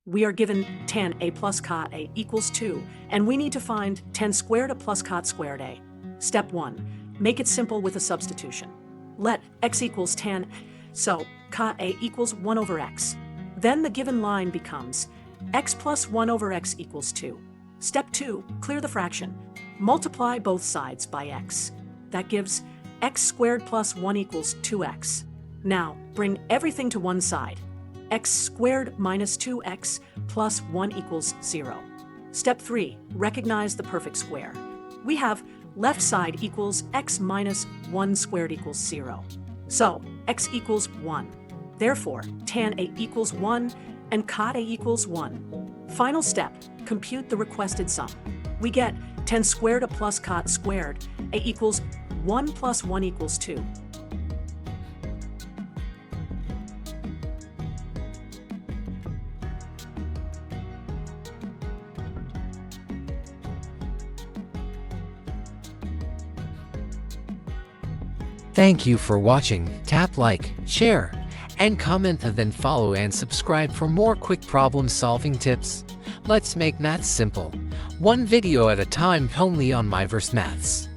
We are given tan A plus cot A equals 2, and we need to find tan²A plus cot²A. Step 1. Make it simple with a substitution. Let x equals tan, so cot A equals 1 over x. Then the given line becomes x plus 1 over x equals 2. Step 2. Clear the fraction. Multiply both sides by x. That gives x squared plus 1 equals 2x. Now, bring everything to one side. X squared minus 2x plus 1 equals 0. Step 3. Recognize the perfect square. We have left side equals x minus 1 squared equals 0. So, x equals 1. Therefore, tan A equals 1 and cot A equals 1. Final step. Compute the requested sum. We get tan² plus cot² A equals 1 plus 1 equals 2. Thank you for watching. Tap like, share, and comment, and then follow and subscribe for more quick problem-solving tips. Let's make maths simple. One video at a time only on Myverse Maths.